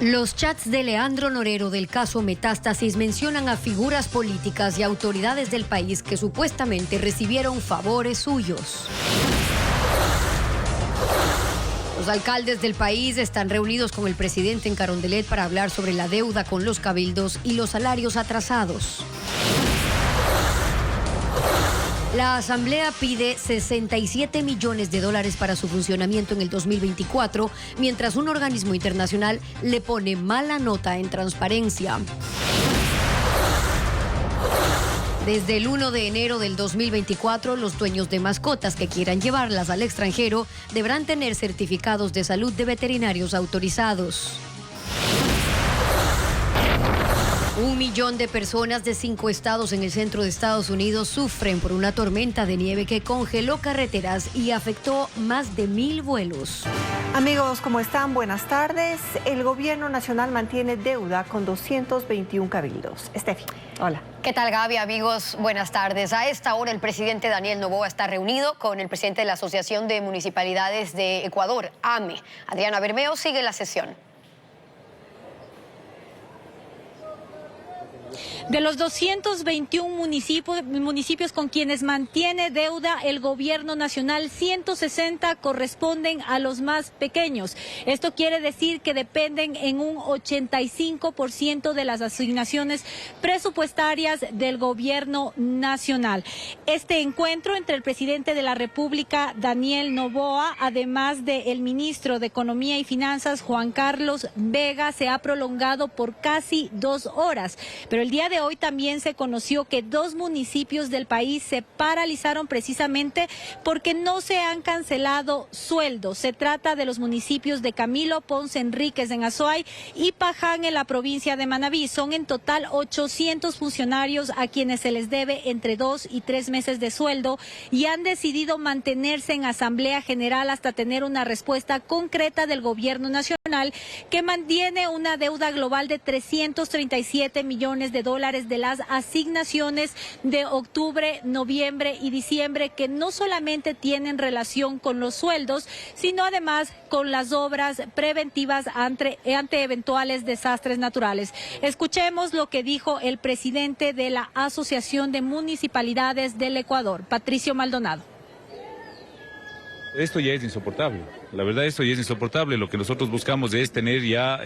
Los chats de Leandro Norero del caso Metástasis mencionan a figuras políticas y autoridades del país que supuestamente recibieron favores suyos. Los alcaldes del país están reunidos con el presidente en Carondelet para hablar sobre la deuda con los cabildos y los salarios atrasados. La Asamblea pide $67 millones para su funcionamiento en el 2024, mientras un organismo internacional le pone mala nota en transparencia. Desde el 1 de enero del 2024, los dueños de mascotas que quieran llevarlas al extranjero deberán tener certificados de salud de veterinarios autorizados. 1 millón de personas de 5 estados en el centro de Estados Unidos sufren por una tormenta de nieve que congeló carreteras y afectó más de 1,000 vuelos. Amigos, ¿cómo están? Buenas tardes. El gobierno nacional mantiene deuda con 221 cabildos. Estefi, hola. ¿Qué tal, Gaby? Amigos, buenas tardes. A esta hora el presidente Daniel Noboa está reunido con el presidente de la Asociación de Municipalidades de Ecuador, AME. Adriana Bermeo sigue la sesión. De los 221 municipios con quienes mantiene deuda el gobierno nacional, 160 corresponden a los más pequeños. Esto quiere decir que dependen en un 85% de las asignaciones presupuestarias del gobierno nacional. Este encuentro entre el presidente de la República, Daniel Noboa, además del ministro de Economía y Finanzas, Juan Carlos Vega, se ha prolongado por casi 2 horas. Pero el día de hoy también se conoció que 2 municipios del país se paralizaron precisamente porque no se han cancelado sueldos. Se trata de los municipios de Camilo Ponce Enríquez en Azuay y Paján en la provincia de Manabí. Son en total 800 funcionarios a quienes se les debe entre 2 y 3 meses de sueldo y han decidido mantenerse en Asamblea General hasta tener una respuesta concreta del gobierno nacional, que mantiene una deuda global de $337 millones de las asignaciones de octubre, noviembre y diciembre, que no solamente tienen relación con los sueldos, sino además con las obras preventivas ante eventuales desastres naturales. Escuchemos lo que dijo el presidente de la Asociación de Municipalidades del Ecuador, Patricio Maldonado. Esto ya es insoportable, la verdad esto ya es insoportable. Lo que nosotros buscamos es tener ya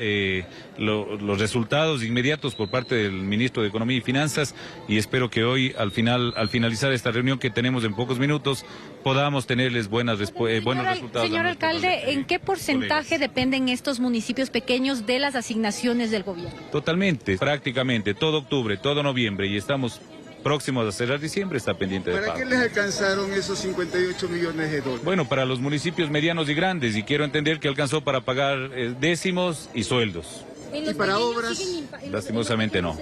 los resultados inmediatos por parte del ministro de Economía y Finanzas, y espero que hoy al finalizar esta reunión que tenemos en pocos minutos podamos tenerles buenos resultados. Señor alcalde, ¿en qué porcentaje dependen estos municipios pequeños de las asignaciones del gobierno? Totalmente, prácticamente todo octubre, todo noviembre, y estamos próximos a cerrar diciembre, está pendiente de pago. ¿Para qué les alcanzaron esos 58 millones de dólares? Bueno, para los municipios medianos y grandes, y quiero entender que alcanzó para pagar décimos y sueldos. ¿Y para obras? Lastimosamente no.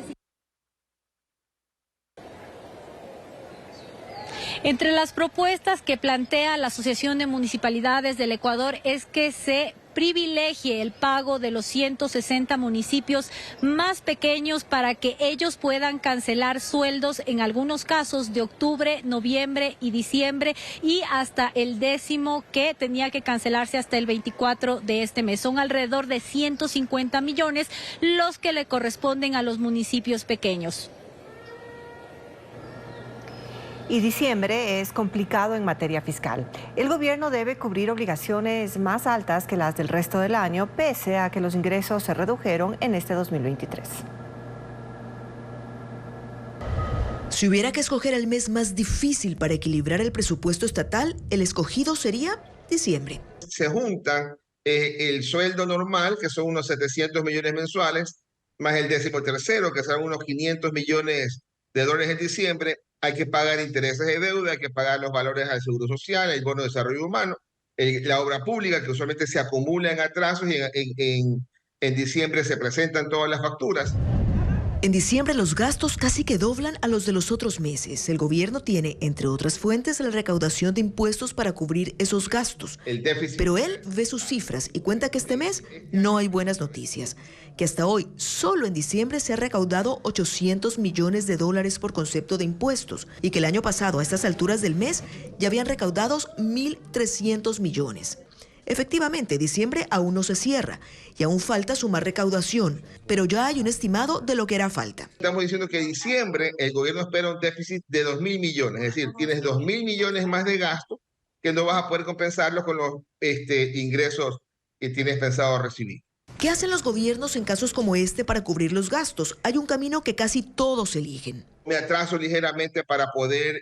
Entre las propuestas que plantea la Asociación de Municipalidades del Ecuador es que se privilegie el pago de los 160 municipios más pequeños para que ellos puedan cancelar sueldos en algunos casos de octubre, noviembre y diciembre, y hasta el 10º, que tenía que cancelarse hasta el 24 de este mes. Son alrededor de 150 millones los que le corresponden a los municipios pequeños. Y diciembre es complicado en materia fiscal. El gobierno debe cubrir obligaciones más altas que las del resto del año, pese a que los ingresos se redujeron en este 2023. Si hubiera que escoger el mes más difícil para equilibrar el presupuesto estatal, el escogido sería diciembre. Se juntan el sueldo normal, que son unos 700 millones mensuales, más el 13º, que son unos 500 millones de dólares en diciembre. Hay que pagar intereses de deuda, hay que pagar los valores al Seguro Social, el bono de desarrollo humano, la obra pública, que usualmente se acumula en atrasos, y en diciembre se presentan todas las facturas. En diciembre los gastos casi que doblan a los de los otros meses. El gobierno tiene, entre otras fuentes, la recaudación de impuestos para cubrir esos gastos. El déficit. Pero él ve sus cifras y cuenta que este mes no hay buenas noticias. Que hasta hoy, solo en diciembre, se ha recaudado $800 millones por concepto de impuestos, y que el año pasado, a estas alturas del mes, ya habían recaudado 1.300 millones. Efectivamente, diciembre aún no se cierra y aún falta sumar recaudación, pero ya hay un estimado de lo que hará falta. Estamos diciendo que en diciembre el gobierno espera un déficit de 2.000 millones, es decir, tienes 2.000 millones más de gasto que no vas a poder compensarlos con los ingresos que tienes pensado recibir. ¿Qué hacen los gobiernos en casos como este para cubrir los gastos? Hay un camino que casi todos eligen. Me atraso ligeramente para poder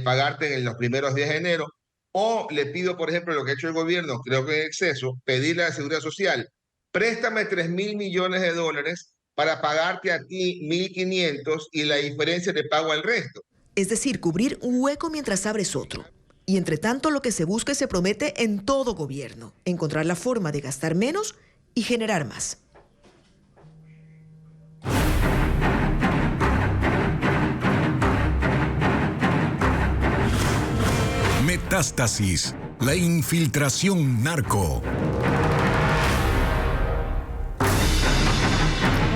pagarte en los primeros días de enero, o le pido, por ejemplo, lo que ha hecho el gobierno, creo que en exceso, pedirle a la Seguridad Social, préstame 3.000 millones de dólares para pagarte a ti 1.500 y la diferencia te pago al resto. Es decir, cubrir un hueco mientras abres otro. Y entre tanto, lo que se busca y se promete en todo gobierno, encontrar la forma de gastar menos y generar más. Metástasis, la infiltración narco.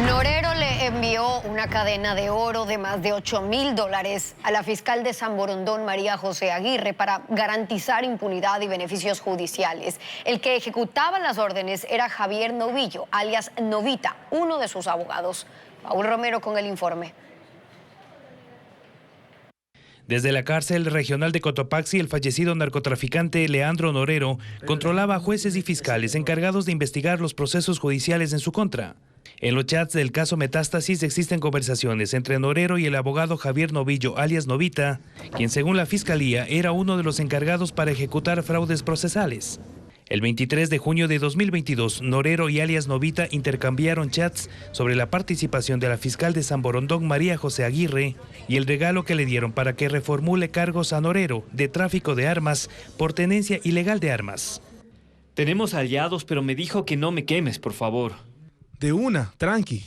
Norero le envió una cadena de oro de más de $8,000 a la fiscal de San Borondón, María José Aguirre, para garantizar impunidad y beneficios judiciales. El que ejecutaba las órdenes era Javier Novillo, alias Novita, uno de sus abogados. Paul Romero con el informe. Desde la cárcel regional de Cotopaxi, el fallecido narcotraficante Leandro Norero controlaba a jueces y fiscales encargados de investigar los procesos judiciales en su contra. En los chats del caso Metástasis existen conversaciones entre Norero y el abogado Javier Novillo, alias Novita, quien según la fiscalía era uno de los encargados para ejecutar fraudes procesales. El 23 de junio de 2022, Norero y alias Novita intercambiaron chats sobre la participación de la fiscal de San Borondón, María José Aguirre, y el regalo que le dieron para que reformule cargos a Norero de tráfico de armas por tenencia ilegal de armas. Tenemos aliados, pero me dijo que no me quemes, por favor. De una, tranqui.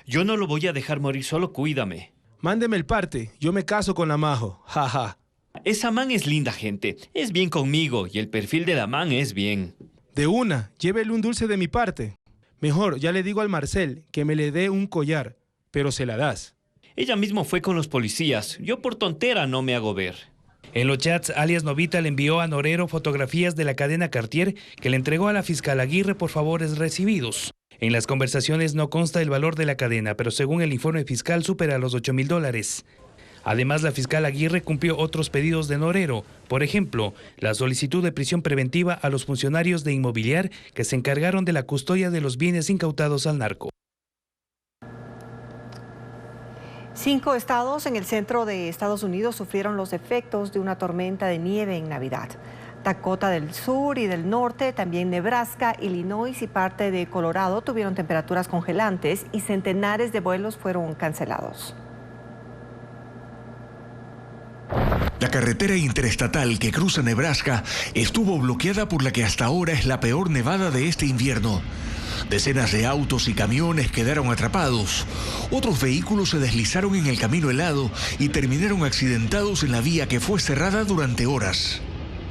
Yo no lo voy a dejar morir, solo cuídame. Mándeme el parte, yo me caso con la Majo, jaja. Esa man es linda gente, es bien conmigo y el perfil de la man es bien. De una, llévele un dulce de mi parte. Mejor, ya le digo al Marcel que me le dé un collar, pero se la das. Ella mismo fue con los policías, yo por tontera no me hago ver. En los chats, alias Novita le envió a Norero fotografías de la cadena Cartier que le entregó a la fiscal Aguirre por favores recibidos. En las conversaciones no consta el valor de la cadena, pero según el informe fiscal supera los $8,000. Además, la fiscal Aguirre cumplió otros pedidos de Norero, por ejemplo, la solicitud de prisión preventiva a los funcionarios de Inmobiliar que se encargaron de la custodia de los bienes incautados al narco. 5 estados en el centro de Estados Unidos sufrieron los efectos de una tormenta de nieve en Navidad. Dakota del Sur y del Norte, también Nebraska, Illinois y parte de Colorado tuvieron temperaturas congelantes y centenares de vuelos fueron cancelados. La carretera interestatal que cruza Nebraska estuvo bloqueada por la que hasta ahora es la peor nevada de este invierno. Decenas de autos y camiones quedaron atrapados. Otros vehículos se deslizaron en el camino helado y terminaron accidentados en la vía que fue cerrada durante horas.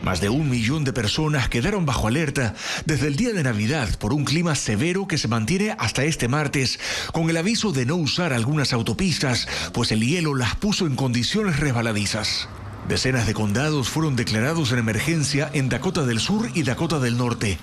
Más de 1 millón de personas quedaron bajo alerta desde el día de Navidad por un clima severo que se mantiene hasta este martes, con el aviso de no usar algunas autopistas, pues el hielo las puso en condiciones resbaladizas. Decenas de condados fueron declarados en emergencia en Dakota del Sur y Dakota del Norte.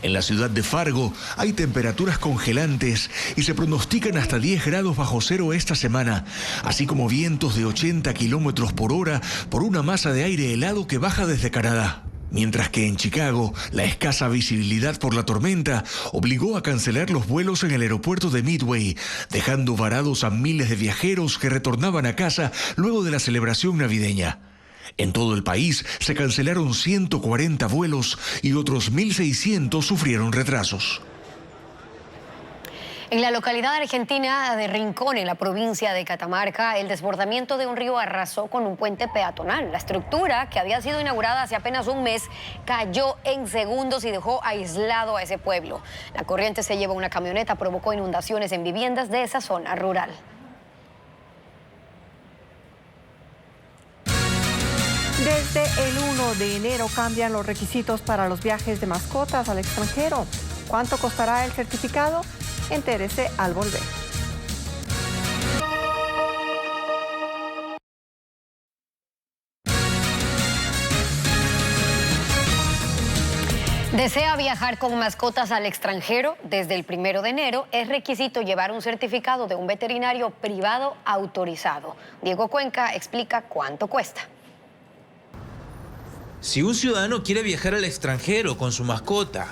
En la ciudad de Fargo hay temperaturas congelantes y se pronostican hasta 10 grados bajo cero esta semana, así como vientos de 80 kilómetros por hora por una masa de aire helado que baja desde Canadá. Mientras que en Chicago, la escasa visibilidad por la tormenta obligó a cancelar los vuelos en el aeropuerto de Midway, dejando varados a miles de viajeros que retornaban a casa luego de la celebración navideña. En todo el país se cancelaron 140 vuelos y otros 1.600 sufrieron retrasos. En la localidad argentina de Rincón, en la provincia de Catamarca, el desbordamiento de un río arrasó con un puente peatonal. La estructura, que había sido inaugurada hace apenas un mes, cayó en segundos y dejó aislado a ese pueblo. La corriente se llevó una camioneta, provocó inundaciones en viviendas de esa zona rural. Desde el 1 de enero cambian los requisitos para los viajes de mascotas al extranjero. ¿Cuánto costará el certificado? Entérese al volver. ¿Desea viajar con mascotas al extranjero? Desde el 1 de enero es requisito llevar un certificado de un veterinario privado autorizado. Diego Cuenca explica cuánto cuesta. Si un ciudadano quiere viajar al extranjero con su mascota,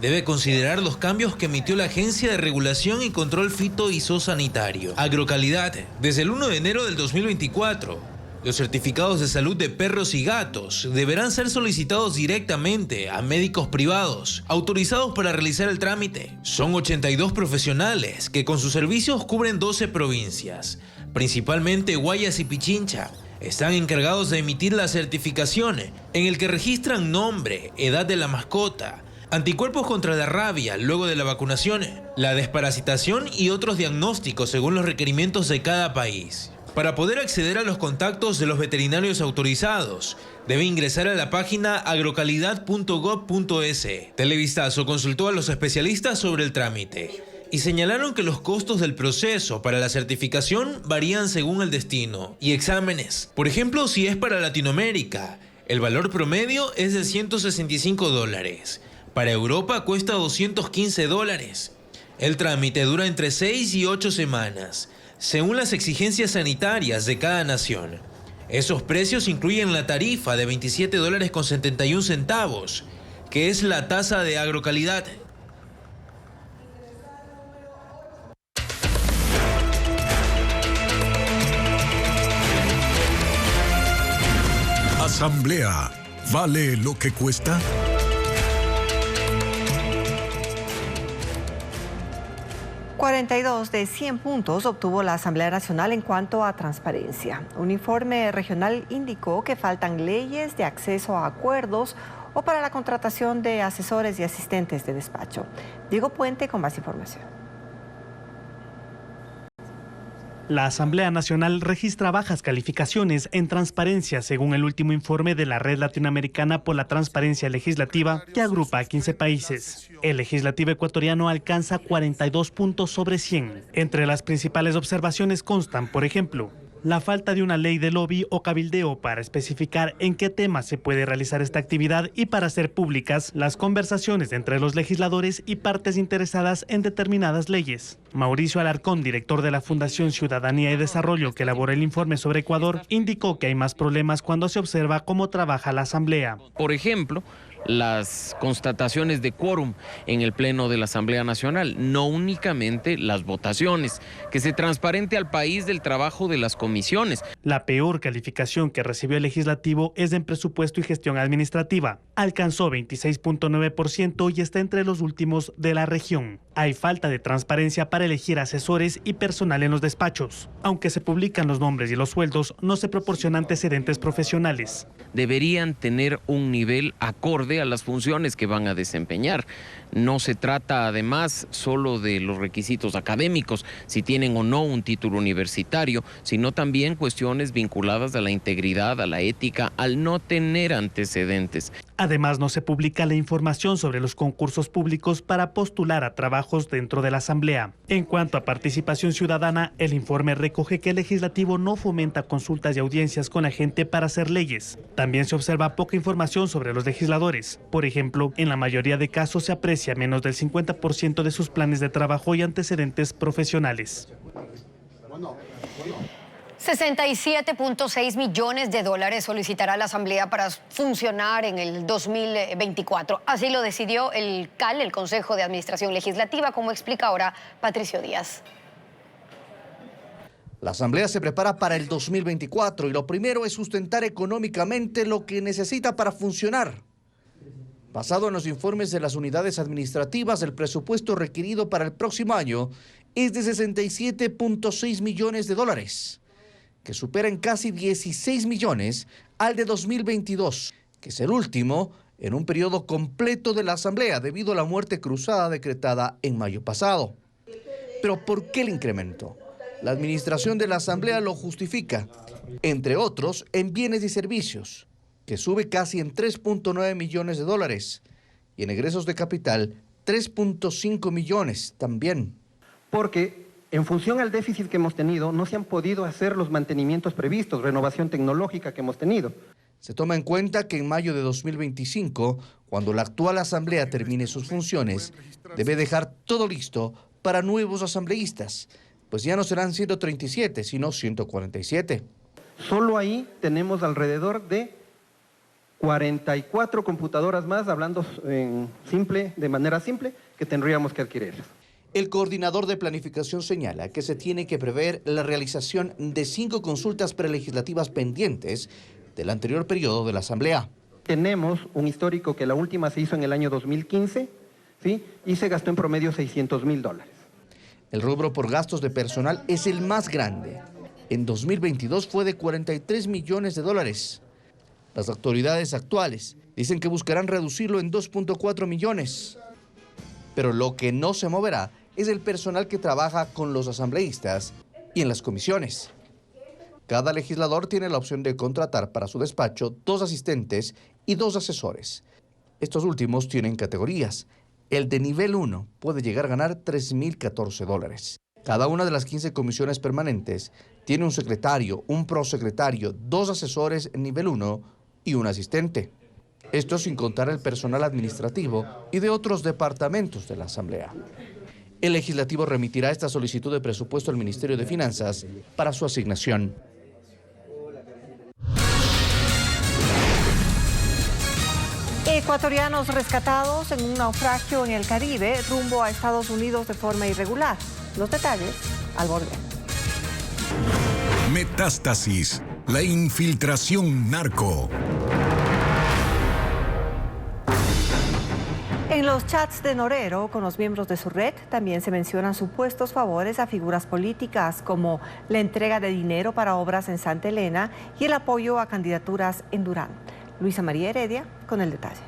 debe considerar los cambios que emitió la Agencia de Regulación y Control Fito y Zoosanitario, Agrocalidad, desde el 1 de enero del 2024. Los certificados de salud de perros y gatos deberán ser solicitados directamente a médicos privados, autorizados para realizar el trámite. Son 82 profesionales que con sus servicios cubren 12 provincias, principalmente Guayas y Pichincha. Están encargados de emitir la certificación en el que registran nombre, edad de la mascota, anticuerpos contra la rabia luego de la vacunación, la desparasitación y otros diagnósticos según los requerimientos de cada país. Para poder acceder a los contactos de los veterinarios autorizados, debe ingresar a la página agrocalidad.gov.es. Televistazo consultó a los especialistas sobre el trámite y señalaron que los costos del proceso para la certificación varían según el destino y exámenes. Por ejemplo, si es para Latinoamérica, el valor promedio es de $165. Para Europa cuesta $215. El trámite dura entre 6 y 8 semanas, según las exigencias sanitarias de cada nación. Esos precios incluyen la tarifa de $27.71, que es la tasa de agrocalidad. Asamblea, ¿vale lo que cuesta? ...42 de 100 puntos obtuvo la Asamblea Nacional en cuanto a transparencia. Un informe regional indicó que faltan leyes de acceso a acuerdos o para la contratación de asesores y asistentes de despacho. Diego Puente con más información. La Asamblea Nacional registra bajas calificaciones en transparencia según el último informe de la Red Latinoamericana por la Transparencia Legislativa, que agrupa a 15 países. El legislativo ecuatoriano alcanza 42 puntos sobre 100. Entre las principales observaciones constan, por ejemplo, la falta de una ley de lobby o cabildeo para especificar en qué temas se puede realizar esta actividad y para hacer públicas las conversaciones entre los legisladores y partes interesadas en determinadas leyes. Mauricio Alarcón, director de la Fundación Ciudadanía y Desarrollo que elabora el informe sobre Ecuador, indicó que hay más problemas cuando se observa cómo trabaja la Asamblea. Por ejemplo, las constataciones de quórum en el Pleno de la Asamblea Nacional, no únicamente las votaciones, que se transparente al país del trabajo de las comisiones. La peor calificación que recibió el legislativo es en presupuesto y gestión administrativa. Alcanzó 26.9% y está entre los últimos de la región. Hay falta de transparencia para elegir asesores y personal en los despachos. Aunque se publican los nombres y los sueldos, no se proporcionan antecedentes profesionales. Deberían tener un nivel acorde a las funciones que van a desempeñar. No se trata además solo de los requisitos académicos, si tienen o no un título universitario, sino también cuestiones vinculadas a la integridad, a la ética, al no tener antecedentes. Además, no se publica la información sobre los concursos públicos para postular a trabajos dentro de la Asamblea. En cuanto a participación ciudadana, el informe recoge que el legislativo no fomenta consultas y audiencias con la gente para hacer leyes. También se observa poca información sobre los legisladores. Por ejemplo, en la mayoría de casos se aprecia menos del 50% de sus planes de trabajo y antecedentes profesionales. 67.6 millones de dólares solicitará la Asamblea para funcionar en el 2024. Así lo decidió el CAL, el Consejo de Administración Legislativa, como explica ahora Patricio Díaz. La Asamblea se prepara para el 2024 y lo primero es sustentar económicamente lo que necesita para funcionar. Basado en los informes de las unidades administrativas, el presupuesto requerido para el próximo año es de 67.6 millones de dólares, que supera en casi 16 millones al de 2022, que es el último en un periodo completo de la Asamblea debido a la muerte cruzada decretada en mayo pasado. Pero ¿por qué el incremento? La administración de la Asamblea lo justifica, entre otros, en bienes y servicios, que sube casi en 3.9 millones de dólares, y en egresos de capital 3.5 millones también. Porque en función al déficit que hemos tenido, no se han podido hacer los mantenimientos previstos, renovación tecnológica que hemos tenido. Se toma en cuenta que en mayo de 2025, cuando la actual asamblea termine sus funciones, debe dejar todo listo para nuevos asambleístas, pues ya no serán 137, sino 147. Solo ahí tenemos alrededor de 44 computadoras más, hablando de manera simple, que tendríamos que adquirir. El coordinador de planificación señala que se tiene que prever la realización de 5 consultas prelegislativas pendientes del anterior periodo de la Asamblea. Tenemos un histórico que la última se hizo en el año 2015, ¿sí? Y se gastó en promedio $600,000. El rubro por gastos de personal es el más grande. En 2022 fue de $43 millones. Las autoridades actuales dicen que buscarán reducirlo en 2.4 millones. Pero lo que no se moverá es el personal que trabaja con los asambleístas y en las comisiones. Cada legislador tiene la opción de contratar para su despacho 2 asistentes y 2 asesores. Estos últimos tienen categorías. El de nivel 1 puede llegar a ganar $3,014. Cada una de las 15 comisiones permanentes tiene un secretario, un prosecretario, 2 asesores en nivel 1 y un asistente. Esto sin contar el personal administrativo y de otros departamentos de la Asamblea. El legislativo remitirá esta solicitud de presupuesto al Ministerio de Finanzas para su asignación. Ecuatorianos rescatados en un naufragio en el Caribe rumbo a Estados Unidos de forma irregular. Los detalles al volver. Metástasis, la infiltración narco. En los chats de Norero con los miembros de su red también se mencionan supuestos favores a figuras políticas como la entrega de dinero para obras en Santa Elena y el apoyo a candidaturas en Durán. Luisa María Heredia con el detalle.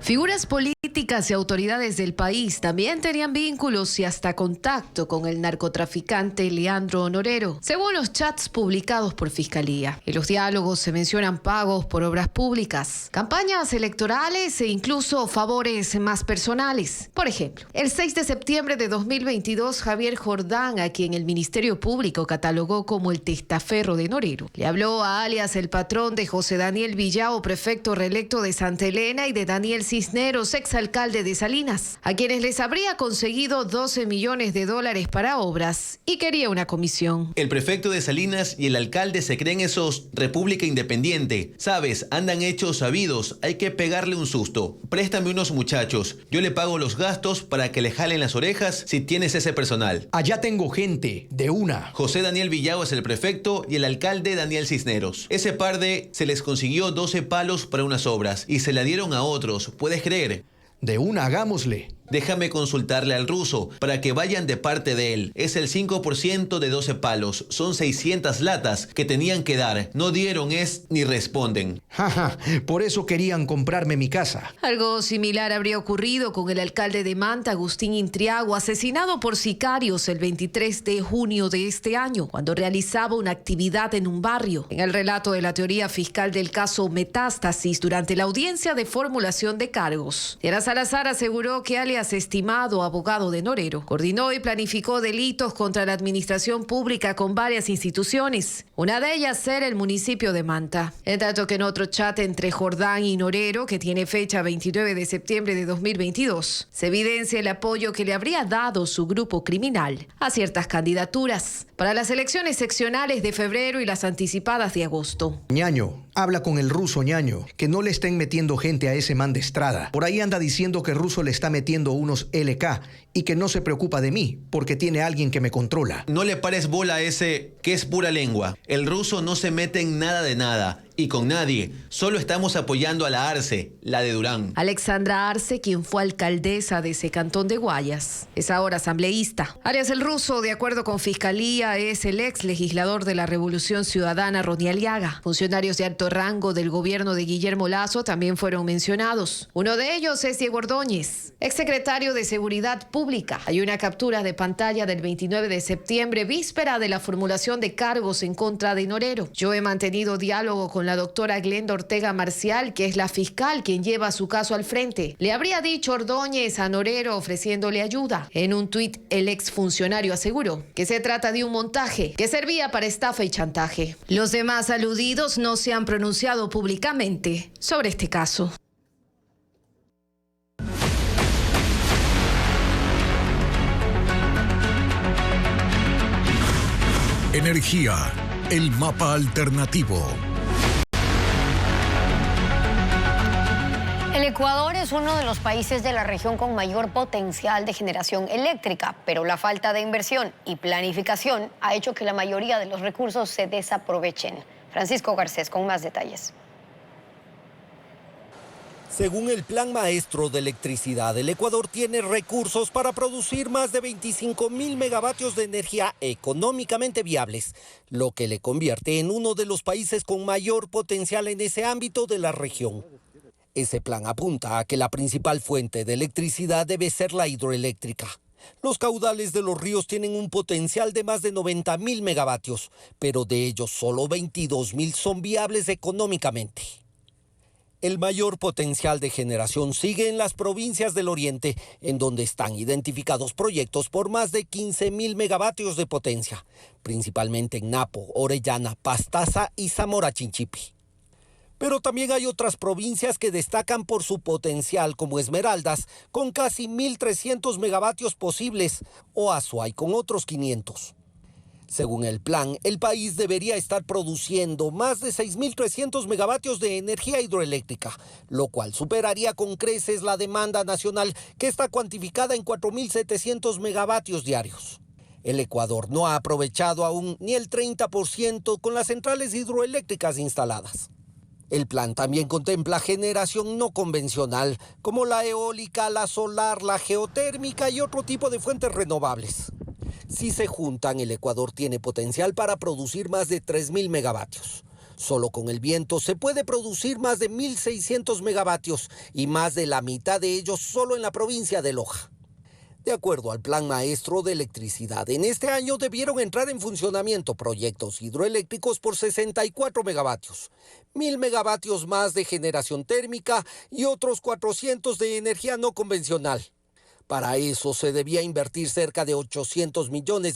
Figuras políticas y autoridades del país también tenían vínculos y hasta contacto con el narcotraficante Leandro Norero, según los chats publicados por Fiscalía. En los diálogos se mencionan pagos por obras públicas, campañas electorales e incluso favores más personales. Por ejemplo, el 6 de septiembre de 2022, Javier Jordán, a quien el Ministerio Público catalogó como el testaferro de Norero, le habló a alias el patrón de José Daniel Villao, prefecto reelecto de Santa Elena, y de Daniel Cisneros, exalcalde de Salinas, a quienes les habría conseguido $12 millones para obras y quería una comisión. El prefecto de Salinas y el alcalde se creen esos República Independiente. Sabes, andan hechos sabidos, hay que pegarle un susto. Préstame unos muchachos, yo le pago los gastos para que le jalen las orejas si tienes ese personal. Allá tengo gente, de una. José Daniel Villao es el prefecto y el alcalde Daniel Cisneros. Ese par se les consiguió 12 palos para unas obras y se la dieron a otros. ¿Puedes creer? De una, hagámosle. Déjame consultarle al ruso para que vayan de parte de él. Es el 5% de 12 palos. Son 600 latas que tenían que dar. No dieron ni responden. Jaja, por eso querían comprarme mi casa. Algo similar habría ocurrido con el alcalde de Manta, Agustín Intriago, asesinado por sicarios el 23 de junio de este año, cuando realizaba una actividad en un barrio. En el relato de la teoría fiscal del caso Metástasis, durante la audiencia de formulación de cargos, Diana Salazar aseguró que alias estimado abogado de Norero coordinó y planificó delitos contra la administración pública con varias instituciones, una de ellas era el municipio de Manta. En tanto que en otro chat entre Jordán y Norero, que tiene fecha 29 de septiembre de 2022, se evidencia el apoyo que le habría dado su grupo criminal a ciertas candidaturas para las elecciones seccionales de febrero y las anticipadas de agosto. Ñaño, habla con el ruso, Ñaño, que no le estén metiendo gente a ese man de Estrada. Por ahí anda diciendo que el ruso le está metiendo unos LK y que no se preocupa de mí porque tiene alguien que me controla. No le pares bola a ese que es pura lengua. El ruso no se mete en nada de nada y con nadie. Solo estamos apoyando a la Arce, la de Durán. Alexandra Arce, quien fue alcaldesa de ese cantón de Guayas, es ahora asambleísta. Alias el ruso, de acuerdo con Fiscalía, es el ex legislador de la Revolución Ciudadana, Ronnie Aliaga. Funcionarios de alto rango del gobierno de Guillermo Lasso también fueron mencionados. Uno de ellos es Diego Ordóñez, exsecretario de Seguridad Pública. Hay una captura de pantalla del 29 de septiembre, víspera de la formulación de cargos en contra de Norero. Yo he mantenido diálogo con la doctora Glenda Ortega Marcial, que es la fiscal quien lleva su caso al frente. Le habría dicho Ordóñez a Norero ofreciéndole ayuda. En un tuit, el exfuncionario aseguró que se trata de un montaje que servía para estafa y chantaje. Los demás aludidos no se han pronunciado públicamente sobre este caso. Energía, el mapa alternativo. El Ecuador es uno de los países de la región con mayor potencial de generación eléctrica, pero la falta de inversión y planificación ha hecho que la mayoría de los recursos se desaprovechen. Francisco Garcés con más detalles. Según el Plan Maestro de Electricidad, el Ecuador tiene recursos para producir más de 25.000 megavatios de energía económicamente viables, lo que le convierte en uno de los países con mayor potencial en ese ámbito de la región. Ese plan apunta a que la principal fuente de electricidad debe ser la hidroeléctrica. Los caudales de los ríos tienen un potencial de más de 90.000 megavatios, pero de ellos solo 22.000 son viables económicamente. El mayor potencial de generación sigue en las provincias del oriente, en donde están identificados proyectos por más de 15.000 megavatios de potencia, principalmente en Napo, Orellana, Pastaza y Zamora Chinchipe. Pero también hay otras provincias que destacan por su potencial, como Esmeraldas, con casi 1.300 megavatios posibles, o Azuay con otros 500. Según el plan, el país debería estar produciendo más de 6.300 megavatios de energía hidroeléctrica, lo cual superaría con creces la demanda nacional, que está cuantificada en 4.700 megavatios diarios. El Ecuador no ha aprovechado aún ni el 30% con las centrales hidroeléctricas instaladas. El plan también contempla generación no convencional, como la eólica, la solar, la geotérmica y otro tipo de fuentes renovables. Si se juntan, el Ecuador tiene potencial para producir más de 3.000 megavatios. Solo con el viento se puede producir más de 1.600 megavatios y más de la mitad de ellos solo en la provincia de Loja. De acuerdo al Plan Maestro de Electricidad, en este año debieron entrar en funcionamiento proyectos hidroeléctricos por 64 megavatios, 1.000 megavatios más de generación térmica y otros 400 de energía no convencional. Para eso se debía invertir cerca de $800 millones,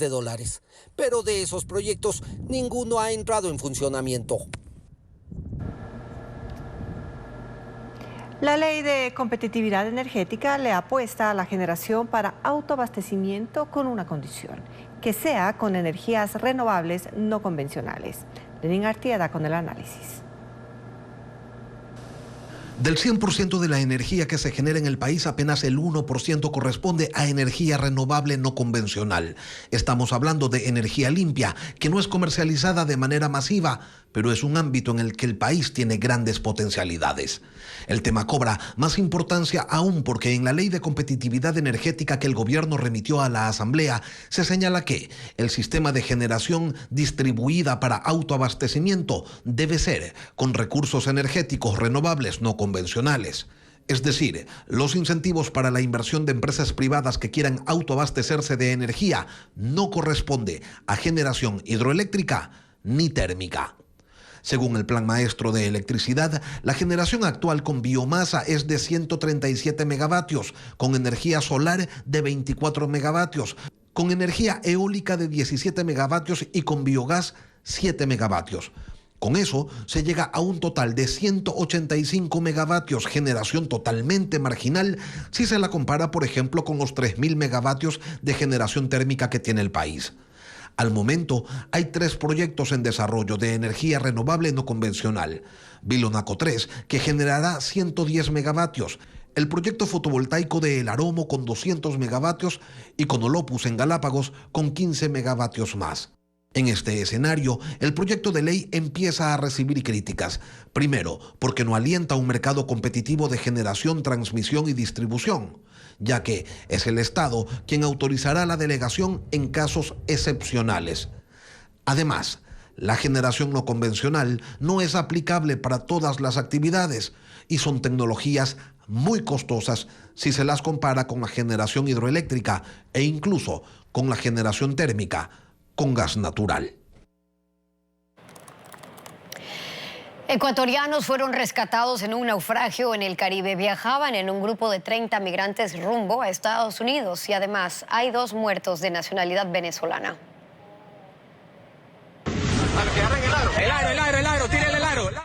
pero de esos proyectos ninguno ha entrado en funcionamiento. La Ley de Competitividad Energética le apuesta a la generación para autoabastecimiento con una condición, que sea con energías renovables no convencionales. Lenín Artieda con el análisis. Del 100% de la energía que se genera en el país, apenas el 1% corresponde a energía renovable no convencional. Estamos hablando de energía limpia, que no es comercializada de manera masiva, pero es un ámbito en el que el país tiene grandes potencialidades. El tema cobra más importancia aún porque en la Ley de Competitividad Energética que el gobierno remitió a la Asamblea se señala que el sistema de generación distribuida para autoabastecimiento debe ser con recursos energéticos renovables no convencionales. Es decir, los incentivos para la inversión de empresas privadas que quieran autoabastecerse de energía no corresponde a generación hidroeléctrica ni térmica. Según el Plan Maestro de Electricidad, la generación actual con biomasa es de 137 megavatios, con energía solar de 24 megavatios, con energía eólica de 17 megavatios y con biogás 7 megavatios. Con eso se llega a un total de 185 megavatios, generación totalmente marginal si se la compara, por ejemplo, con los 3.000 megavatios de generación térmica que tiene el país. Al momento, hay 3 proyectos en desarrollo de energía renovable no convencional. Bilonaco 3, que generará 110 megavatios. El proyecto fotovoltaico de El Aromo con 200 megavatios y Conolopus en Galápagos con 15 megavatios más. En este escenario, el proyecto de ley empieza a recibir críticas. Primero, porque no alienta un mercado competitivo de generación, transmisión y distribución, ya que es el Estado quien autorizará la delegación en casos excepcionales. Además, la generación no convencional no es aplicable para todas las actividades y son tecnologías muy costosas si se las compara con la generación hidroeléctrica e incluso con la generación térmica con gas natural. Ecuatorianos fueron rescatados en un naufragio en el Caribe. Viajaban en un grupo de 30 migrantes rumbo a Estados Unidos y además hay 2 muertos de nacionalidad venezolana.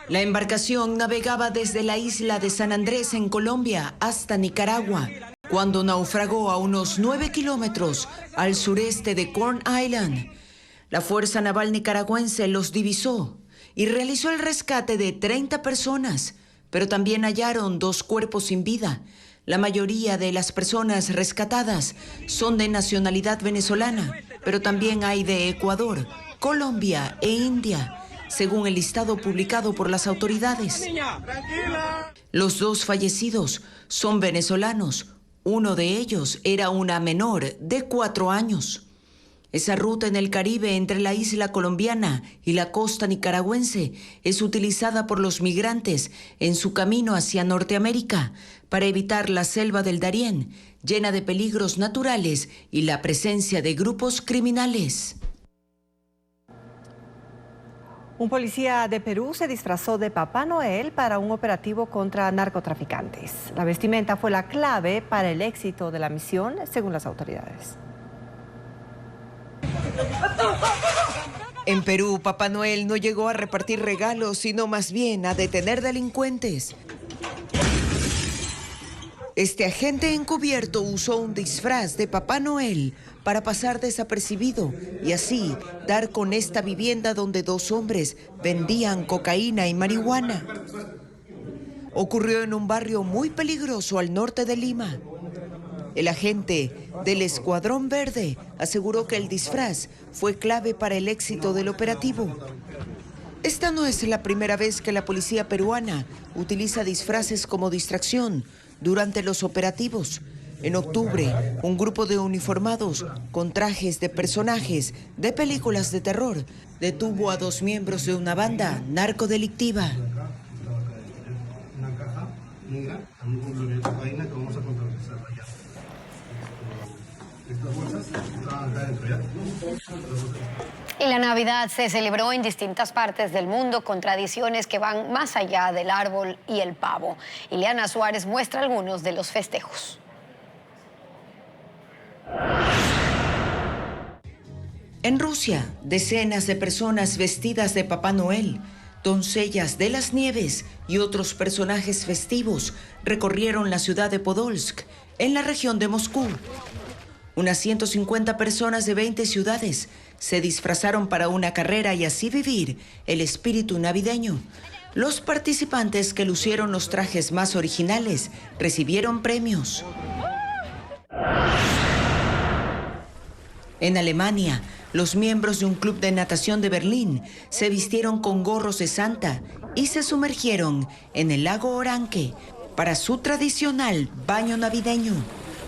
La embarcación navegaba desde la isla de San Andrés en Colombia hasta Nicaragua, cuando naufragó a unos 9 kilómetros al sureste de Corn Island. La Fuerza Naval Nicaragüense los divisó y realizó el rescate de 30 personas, pero también hallaron 2 cuerpos sin vida. La mayoría de las personas rescatadas son de nacionalidad venezolana, pero también hay de Ecuador, Colombia e India, según el listado publicado por las autoridades. Los 2 fallecidos son venezolanos. Uno de ellos era una menor de 4 años. Esa ruta en el Caribe entre la isla colombiana y la costa nicaragüense es utilizada por los migrantes en su camino hacia Norteamérica para evitar la selva del Darién, llena de peligros naturales y la presencia de grupos criminales. Un policía de Perú se disfrazó de Papá Noel para un operativo contra narcotraficantes. La vestimenta fue la clave para el éxito de la misión, según las autoridades. En Perú, Papá Noel no llegó a repartir regalos, sino más bien a detener delincuentes. Este agente encubierto usó un disfraz de Papá Noel para pasar desapercibido y así dar con esta vivienda donde 2 hombres vendían cocaína y marihuana. Ocurrió en un barrio muy peligroso al norte de Lima. El agente del Escuadrón Verde aseguró que el disfraz fue clave para el éxito del operativo. Esta no es la primera vez que la policía peruana utiliza disfraces como distracción durante los operativos. En octubre, un grupo de uniformados con trajes de personajes de películas de terror detuvo a 2 miembros de una banda narcodelictiva. Y la Navidad se celebró en distintas partes del mundo con tradiciones que van más allá del árbol y el pavo. Ileana Suárez muestra algunos de los festejos. En Rusia, decenas de personas vestidas de Papá Noel, doncellas de las nieves y otros personajes festivos recorrieron la ciudad de Podolsk, en la región de Moscú. Unas 150 personas de 20 ciudades se disfrazaron para una carrera y así vivir el espíritu navideño. Los participantes que lucieron los trajes más originales recibieron premios. En Alemania, los miembros de un club de natación de Berlín se vistieron con gorros de Santa y se sumergieron en el lago Oranque para su tradicional baño navideño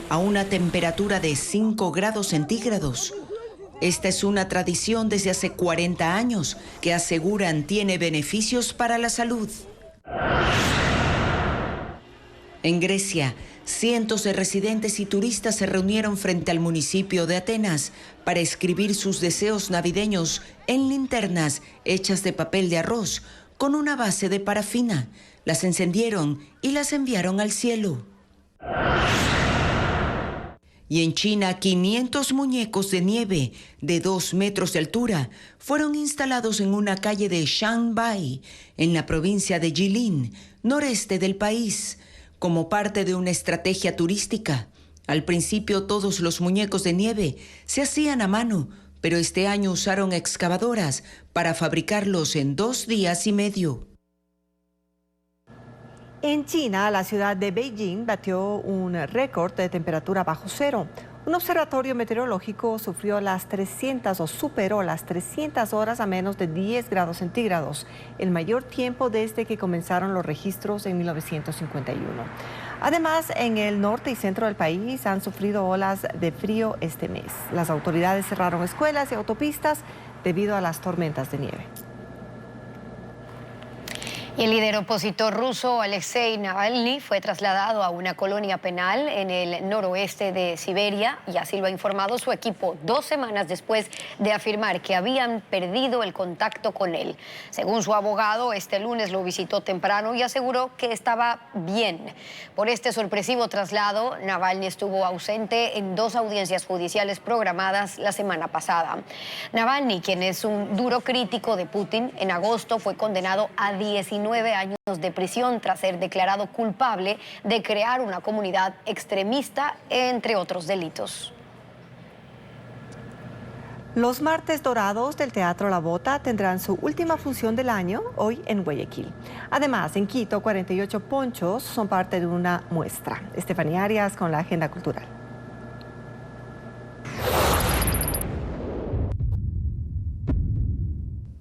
a una temperatura de 5 grados centígrados. Esta es una tradición desde hace 40 años que aseguran tiene beneficios para la salud. En Grecia, cientos de residentes y turistas se reunieron frente al municipio de Atenas para escribir sus deseos navideños en linternas hechas de papel de arroz con una base de parafina. Las encendieron y las enviaron al cielo. Y en China, 500 muñecos de nieve de 2 metros de altura fueron instalados en una calle de Shanghái, en la provincia de Jilin, noreste del país, como parte de una estrategia turística. Al principio todos los muñecos de nieve se hacían a mano, pero este año usaron excavadoras para fabricarlos en 2 días y medio. En China, la ciudad de Beijing batió un récord de temperatura bajo cero. Un observatorio meteorológico superó las 300 horas a menos de 10 grados centígrados, el mayor tiempo desde que comenzaron los registros en 1951. Además, en el norte y centro del país han sufrido olas de frío este mes. Las autoridades cerraron escuelas y autopistas debido a las tormentas de nieve. Y el líder opositor ruso Alexei Navalny fue trasladado a una colonia penal en el noroeste de Siberia, y así lo ha informado su equipo 2 semanas después de afirmar que habían perdido el contacto con él. Según su abogado, este lunes lo visitó temprano y aseguró que estaba bien. Por este sorpresivo traslado, Navalny estuvo ausente en 2 audiencias judiciales programadas la semana pasada. Navalny, quien es un duro crítico de Putin, en agosto fue condenado a 19 años de prisión tras ser declarado culpable de crear una comunidad extremista, entre otros delitos. Los martes dorados del Teatro La Bota tendrán su última función del año hoy en Guayaquil. Además, en Quito, 48 ponchos son parte de una muestra. Estefanía Arias con la agenda cultural.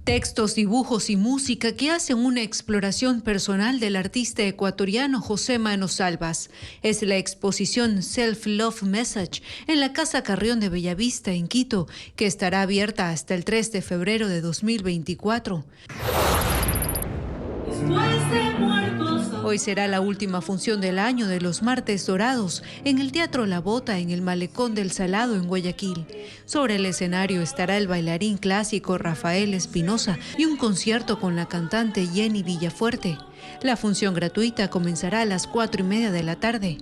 Textos, dibujos y música que hacen una exploración personal del artista ecuatoriano José Mano Salvas. Es la exposición Self-Love Message en la Casa Carrión de Bellavista, en Quito, que estará abierta hasta el 3 de febrero de 2024. Hoy será la última función del año de los Martes Dorados en el Teatro La Bota, en el Malecón del Salado, en Guayaquil. Sobre el escenario estará el bailarín clásico Rafael Espinosa y un concierto con la cantante Jenny Villafuerte. La función gratuita comenzará a las 4:30 de la tarde.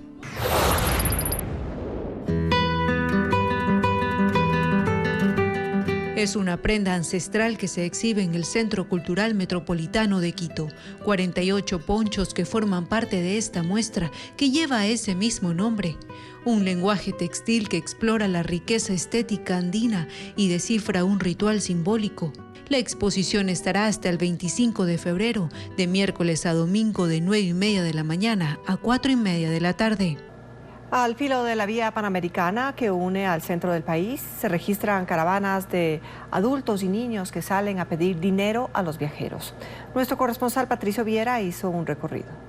Es una prenda ancestral que se exhibe en el Centro Cultural Metropolitano de Quito. 48 ponchos que forman parte de esta muestra que lleva ese mismo nombre. Un lenguaje textil que explora la riqueza estética andina y descifra un ritual simbólico. La exposición estará hasta el 25 de febrero, de miércoles a domingo, de 9:30 de la mañana a 4:30 de la tarde. Al filo de la vía panamericana que une al centro del país, se registran caravanas de adultos y niños que salen a pedir dinero a los viajeros. Nuestro corresponsal Patricio Viera hizo un recorrido.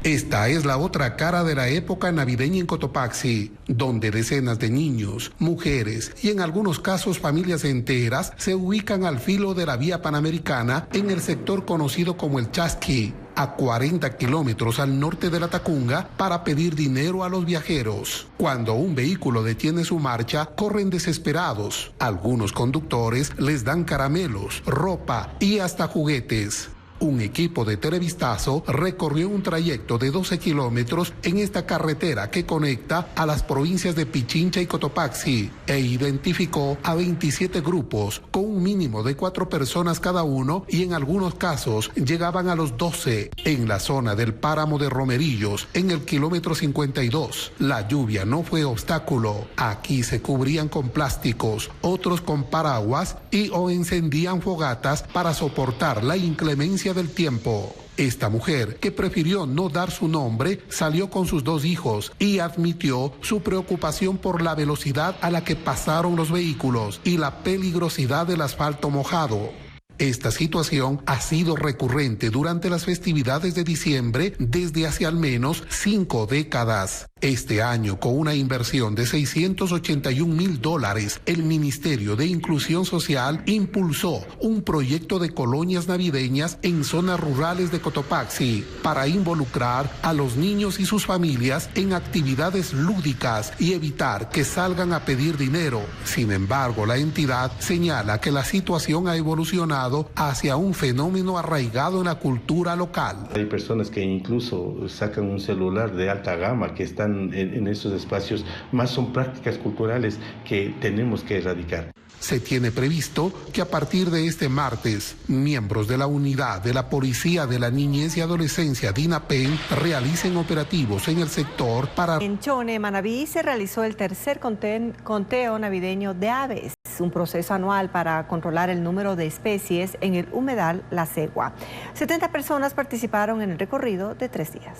Esta es la otra cara de la época navideña en Cotopaxi, donde decenas de niños, mujeres y en algunos casos familias enteras se ubican al filo de la vía panamericana en el sector conocido como el Chasqui, a 40 kilómetros al norte de la Tacunga, para pedir dinero a los viajeros. Cuando un vehículo detiene su marcha, corren desesperados. Algunos conductores les dan caramelos, ropa y hasta juguetes. Un equipo de Televistazo recorrió un trayecto de 12 kilómetros en esta carretera que conecta a las provincias de Pichincha y Cotopaxi e identificó a 27 grupos con un mínimo de 4 personas cada uno, y en algunos casos llegaban a los 12. En la zona del páramo de Romerillos, en el kilómetro 52, la lluvia no fue obstáculo. Aquí se cubrían con plásticos, otros con paraguas y o encendían fogatas para soportar la inclemencia del tiempo. Esta mujer, que prefirió no dar su nombre, salió con sus 2 hijos y admitió su preocupación por la velocidad a la que pasaron los vehículos y la peligrosidad del asfalto mojado. Esta situación ha sido recurrente durante las festividades de diciembre desde hace al menos 5 décadas. Este año, con una inversión de $681,000, el Ministerio de Inclusión Social impulsó un proyecto de colonias navideñas en zonas rurales de Cotopaxi para involucrar a los niños y sus familias en actividades lúdicas y evitar que salgan a pedir dinero. Sin embargo, la entidad señala que la situación ha evolucionado hacia un fenómeno arraigado en la cultura local. Hay personas que incluso sacan un celular de alta gama que están en esos espacios, más son prácticas culturales que tenemos que erradicar. Se tiene previsto que a partir de este martes, miembros de la unidad de la Policía de la Niñez y Adolescencia DINAPEN realicen operativos en el sector para... En Chone, Manabí, se realizó el tercer conteo navideño de aves, un proceso anual para controlar el número de especies en el humedal La Cegua. 70 personas participaron en el recorrido de 3 días.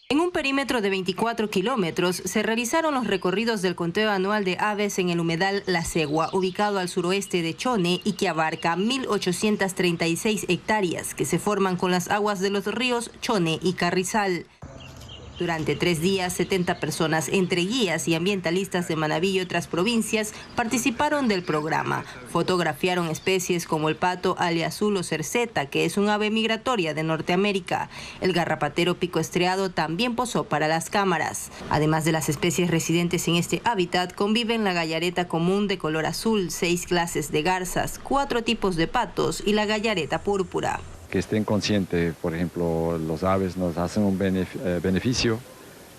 En un perímetro de 24 kilómetros se realizaron los recorridos del conteo anual de aves en el humedal La Cegua, ubicado al suroeste de Chone y que abarca 1.836 hectáreas que se forman con las aguas de los ríos Chone y Carrizal. Durante 3 días, 70 personas, entre guías y ambientalistas de Manabí y otras provincias, participaron del programa. Fotografiaron especies como el pato aliazul o cerceta, que es un ave migratoria de Norteamérica. El garrapatero pico estriado también posó para las cámaras. Además de las especies residentes en este hábitat, conviven la gallareta común de color azul, 6 clases de garzas, 4 tipos de patos y la gallareta púrpura. Que estén conscientes, por ejemplo, los aves nos hacen un beneficio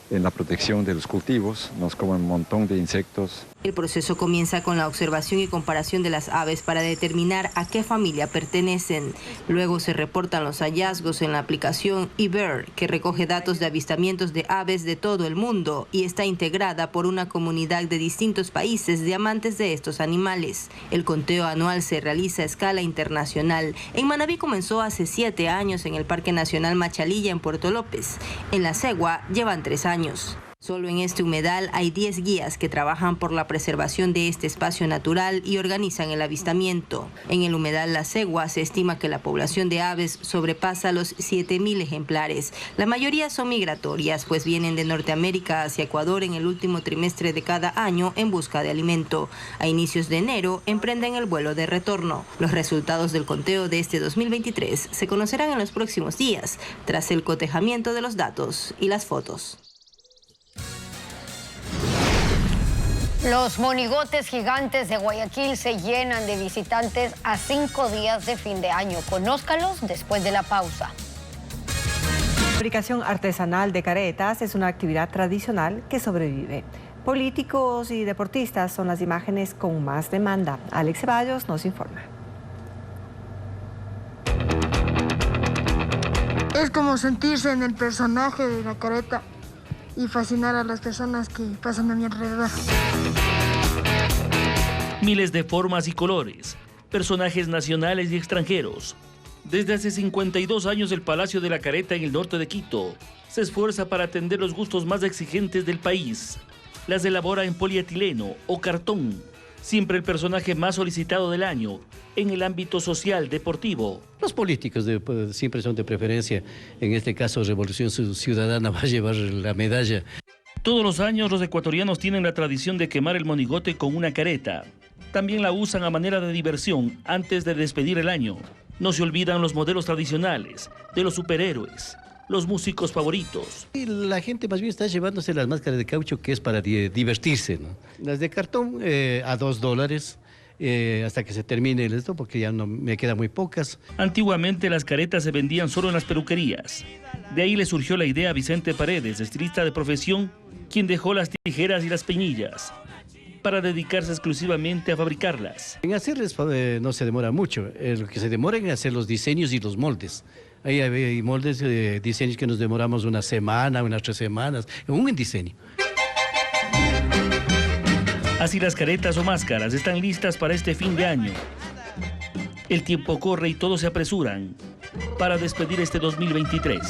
en la protección de los cultivos, nos comen un montón de insectos. El proceso comienza con la observación y comparación de las aves para determinar a qué familia pertenecen. Luego se reportan los hallazgos en la aplicación eBird, que recoge datos de avistamientos de aves de todo el mundo y está integrada por una comunidad de distintos países de amantes de estos animales. El conteo anual se realiza a escala internacional. En Manabí comenzó hace 7 años en el Parque Nacional Machalilla en Puerto López. En La Segua llevan 3 años. Solo en este humedal hay 10 guías que trabajan por la preservación de este espacio natural y organizan el avistamiento. En el humedal La Segua se estima que la población de aves sobrepasa los 7.000 ejemplares. La mayoría son migratorias, pues vienen de Norteamérica hacia Ecuador en el último trimestre de cada año en busca de alimento. A inicios de enero emprenden el vuelo de retorno. Los resultados del conteo de este 2023 se conocerán en los próximos días, tras el cotejamiento de los datos y las fotos. Los monigotes gigantes de Guayaquil se llenan de visitantes a 5 días de fin de año. Conózcalos después de la pausa. La fabricación artesanal de caretas es una actividad tradicional que sobrevive. Políticos y deportistas son las imágenes con más demanda. Alex Ceballos nos informa. Es como sentirse en el personaje de la careta y fascinar a las personas que pasan a mi alrededor. Miles de formas y colores, personajes nacionales y extranjeros. Desde hace 52 años el Palacio de la Careta en el norte de Quito se esfuerza para atender los gustos más exigentes del país. Las elabora en polietileno o cartón, siempre el personaje más solicitado del año en el ámbito social deportivo. Los políticos siempre son de preferencia. En este caso, Revolución Ciudadana va a llevar la medalla. Todos los años los ecuatorianos tienen la tradición de quemar el monigote con una careta. También la usan a manera de diversión antes de despedir el año. No se olvidan los modelos tradicionales, de los superhéroes, los músicos favoritos. Y la gente más bien está llevándose las máscaras de caucho, que es para divertirse, ¿no? Las de cartón a $2. Hasta que se termine esto, porque ya no me quedan muy pocas. Antiguamente las caretas se vendían solo en las peluquerías. De ahí le surgió la idea a Vicente Paredes, estilista de profesión, quien dejó las tijeras y las peinillas para dedicarse exclusivamente a fabricarlas. En hacerles no se demora mucho, lo que se demora en hacer los diseños y los moldes. Ahí hay moldes, diseños que nos demoramos una semana, unas 3 semanas, en un diseño. Así las caretas o máscaras están listas para este fin de año. El tiempo corre y todos se apresuran para despedir este 2023.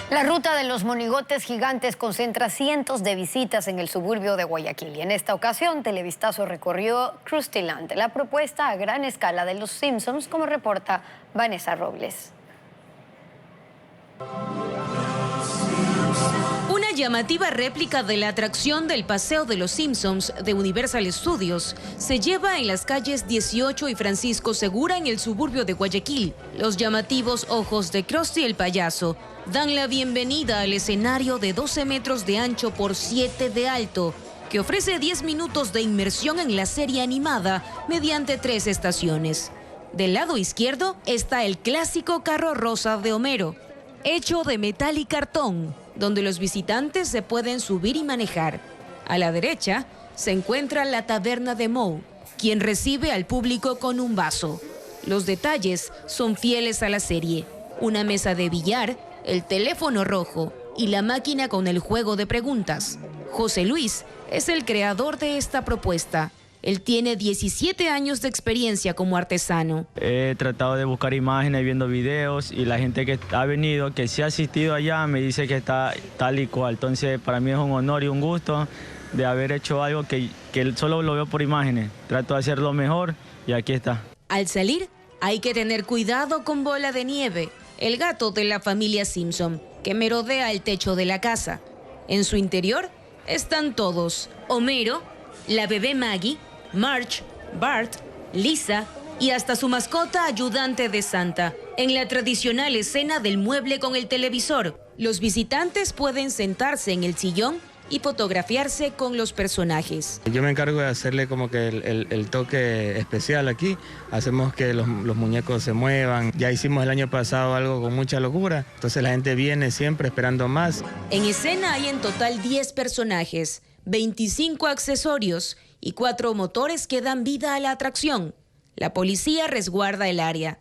La ruta de los monigotes gigantes concentra cientos de visitas en el suburbio de Guayaquil. Y en esta ocasión, Televistazo recorrió Krustyland, la propuesta a gran escala de los Simpsons, como reporta Vanessa Robles. Una llamativa réplica de la atracción del Paseo de los Simpsons de Universal Studios se lleva en las calles 18 y Francisco Segura en el suburbio de Guayaquil. Los llamativos ojos de Krusty el payaso dan la bienvenida al escenario de 12 metros de ancho por 7 de alto, que ofrece 10 minutos de inmersión en la serie animada mediante 3 estaciones. Del lado izquierdo está el clásico carro rosa de Homero, hecho de metal y cartón, donde los visitantes se pueden subir y manejar. A la derecha se encuentra la taberna de Moe, quien recibe al público con un vaso. Los detalles son fieles a la serie: una mesa de billar, el teléfono rojo y la máquina con el juego de preguntas. José Luis es el creador de esta propuesta. Él tiene 17 años de experiencia como artesano. He tratado de buscar imágenes viendo videos y la gente que ha venido, que sí ha asistido allá, me dice que está tal y cual. Entonces para mí es un honor y un gusto de haber hecho algo que solo lo veo por imágenes. Trato de hacerlo mejor y aquí está. Al salir hay que tener cuidado con Bola de Nieve, el gato de la familia Simpson, que merodea el techo de la casa. En su interior están todos: Homero, la bebé Maggie, Marge, Bart, Lisa y hasta su mascota ayudante de Santa. En la tradicional escena del mueble con el televisor, los visitantes pueden sentarse en el sillón y fotografiarse con los personajes. Yo me encargo de hacerle como que el toque especial aquí. Hacemos que los muñecos se muevan. Ya hicimos el año pasado algo con mucha locura, entonces la gente viene siempre esperando más. En escena hay en total 10 personajes, 25 accesorios y 4 motores que dan vida a la atracción. La policía resguarda el área.